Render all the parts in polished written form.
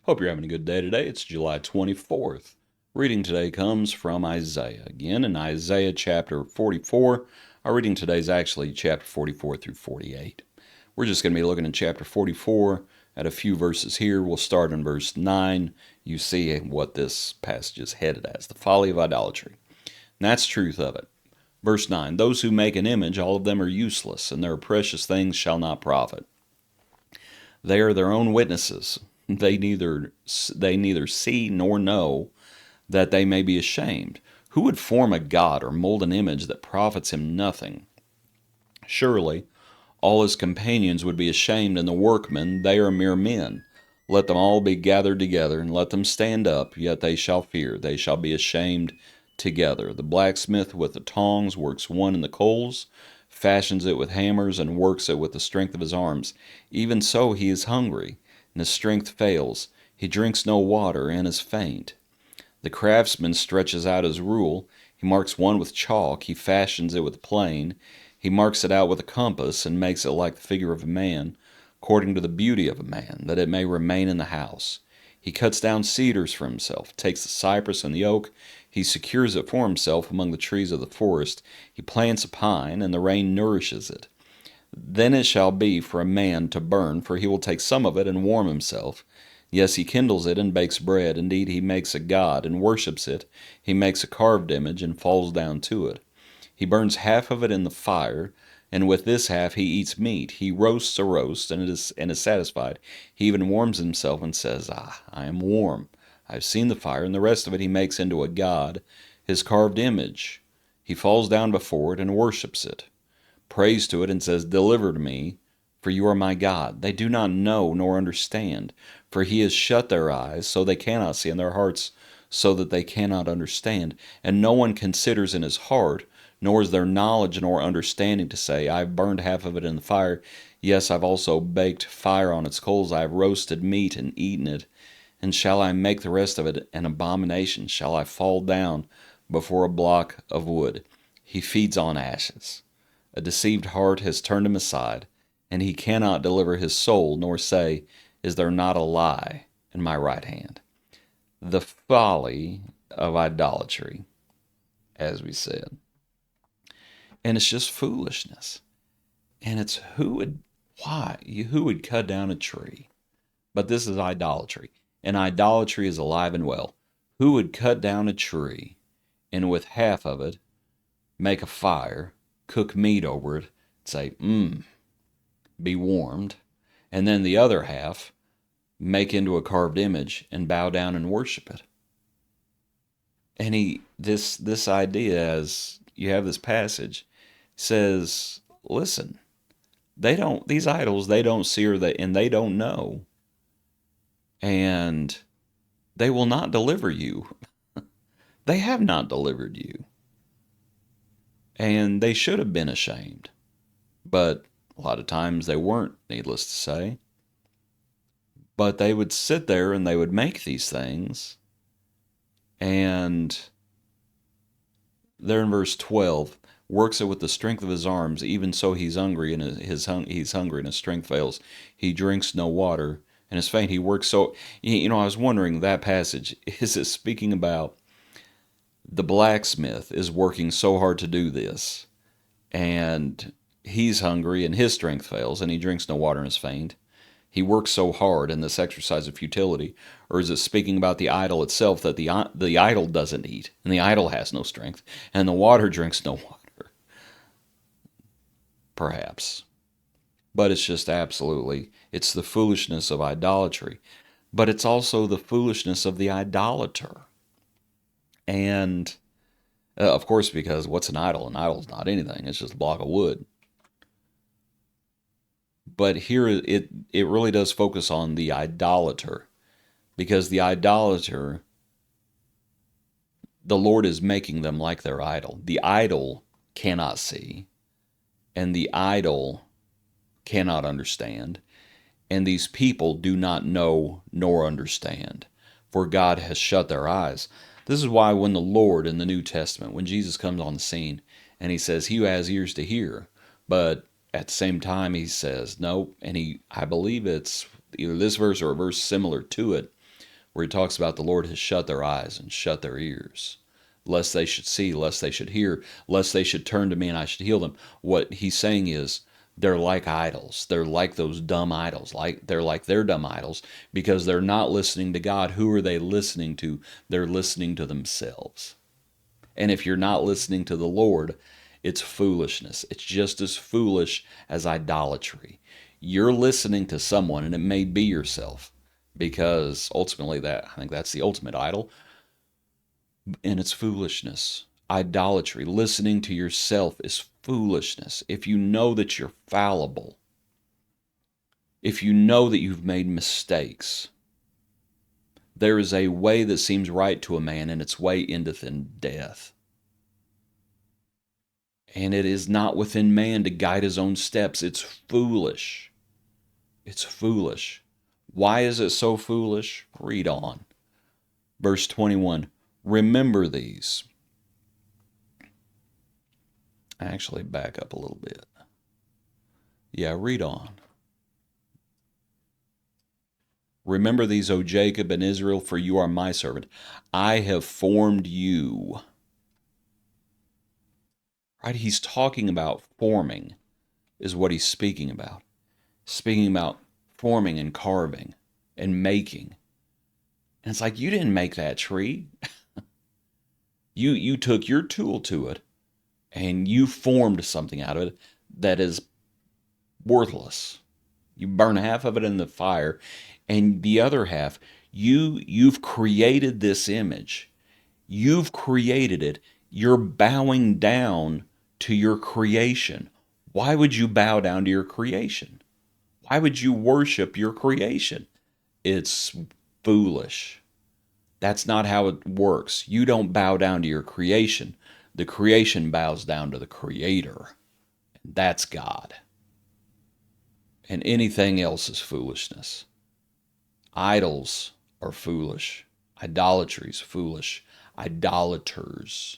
Hope you're having a good day today. It's July 24th. Reading today comes from Isaiah. Again, in Isaiah chapter 44. Our reading today is actually chapter 44 through 48. We're just going to be looking at chapter 44 at a few verses here. We'll start in verse 9. You see what this passage is headed as, the folly of idolatry. And that's the truth of it. Verse 9, those who make an image, all of them are useless, and their precious things shall not profit. They are their own witnesses. They neither see nor know, that they may be ashamed. Who would form a god or mold an image that profits him nothing? Surely all his companions would be ashamed, and the workmen, they are mere men. Let them all be gathered together, and let them stand up, yet they shall fear, they shall be ashamed together. The blacksmith with the tongs works one in the coals, fashions it with hammers, and works it with the strength of his arms. Even so he is hungry, and his strength fails. He drinks no water, and is faint. The craftsman stretches out his rule. He marks one with chalk. He fashions it with plane. He marks it out with a compass, and makes it like the figure of a man, according to the beauty of a man, that it may remain in the house. He cuts down cedars for himself, takes the cypress and the oak. He secures it for himself among the trees of the forest. He plants a pine, and the rain nourishes it. Then it shall be for a man to burn, for he will take some of it and warm himself. Yes, he kindles it and bakes bread. Indeed, he makes a god and worships it. He makes a carved image and falls down to it. He burns half of it in the fire, and with this half he eats meat. He roasts a roast and is satisfied. He even warms himself and says, "Ah, I am warm. I have seen the fire," and the rest of it he makes into a god, his carved image. He falls down before it and worships it, prays to it, and says, "Deliver me, for you are my God." They do not know nor understand, for he has shut their eyes, so they cannot see, and their hearts, so that they cannot understand. And no one considers in his heart, nor is there knowledge nor understanding to say, "I have burned half of it in the fire. Yes, I've also baked fire on its coals. I have roasted meat and eaten it. And shall I make the rest of it an abomination? Shall I fall down before a block of wood?" He feeds on ashes. A deceived heart has turned him aside, and he cannot deliver his soul, nor say, "Is there not a lie in my right hand?" The folly of idolatry, as we said. And it's just foolishness. And it's who would cut down a tree? But this is idolatry. And idolatry is alive and well. Who would cut down a tree and with half of it make a fire, cook meat over it, say, be warmed, and then the other half make into a carved image and bow down and worship it? And this idea, as you have this passage, says, listen, these idols, they don't see, and they don't know, and they will not deliver you. They have not delivered you, and they should have been ashamed, but a lot of times they weren't, needless to say. But they would sit there and they would make these things, and there in verse 12, works it with the strength of his arms. Even so he's hungry, and he's hungry, and his strength fails. He drinks no water, and is faint. He works so. I was wondering, that passage, is it speaking about the blacksmith is working so hard to do this, and he's hungry, and his strength fails, and he drinks no water, and is faint? He works so hard in this exercise of futility? Or is it speaking about the idol itself, that the idol doesn't eat, and the idol has no strength, and the water drinks no water? Perhaps. But it's just it's the foolishness of idolatry. But it's also the foolishness of the idolater. And, of course, because what's an idol? An idol's not anything. It's just a block of wood. But here it really does focus on the idolater, because the idolater, the Lord is making them like their idol. The idol cannot see, and the idol cannot understand, and these people do not know nor understand, for God has shut their eyes. This is why when the Lord in the New Testament, when Jesus comes on the scene, and he says, "He who has ears to hear," but at the same time he says, no, and I believe it's either this verse or a verse similar to it, where he talks about the Lord has shut their eyes and shut their ears, lest they should see, lest they should hear, lest they should turn to me and I should heal them. What he's saying is they're like idols. They're like those dumb idols. They're like their dumb idols because they're not listening to God. Who are they listening to? They're listening to themselves. And if you're not listening to the Lord, it's foolishness. It's just as foolish as idolatry. You're listening to someone, and it may be yourself, because ultimately I think that's the ultimate idol, and it's foolishness. Idolatry, listening to yourself, is foolishness. If you know that you're fallible, if you know that you've made mistakes, there is a way that seems right to a man, and its way endeth in death. And it is not within man to guide his own steps. It's foolish. It's foolish. Why is it so foolish? Read on. Verse 21, remember these. Actually, back up a little bit. Yeah, read on. Remember these, O Jacob and Israel, for you are my servant. I have formed you. Right? He's talking about forming, is what he's speaking about. Speaking about forming and carving and making. And it's like, you didn't make that tree. You took your tool to it and you formed something out of it that is worthless. You burn half of it in the fire, and the other half, you've created this image. You've created it. You're bowing down to your creation. Why would you bow down to your creation? Why would you worship your creation? It's foolish. That's not how it works. You don't bow down to your creation. The creation bows down to the Creator. That's God. And anything else is foolishness. Idols are foolish. Idolatry is foolish. Idolaters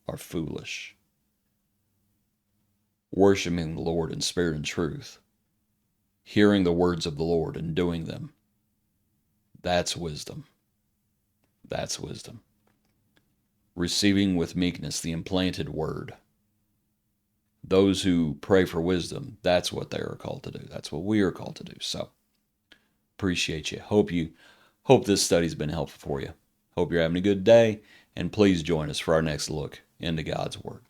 are foolish. Worshiping the Lord in spirit and truth, hearing the words of the Lord and doing them, that's wisdom. That's wisdom. Receiving with meekness the implanted word. Those who pray for wisdom, that's what they are called to do. That's what we are called to do. So, appreciate you. Hope this study's been helpful for you. Hope you're having a good day, and please join us for our next look into God's Word.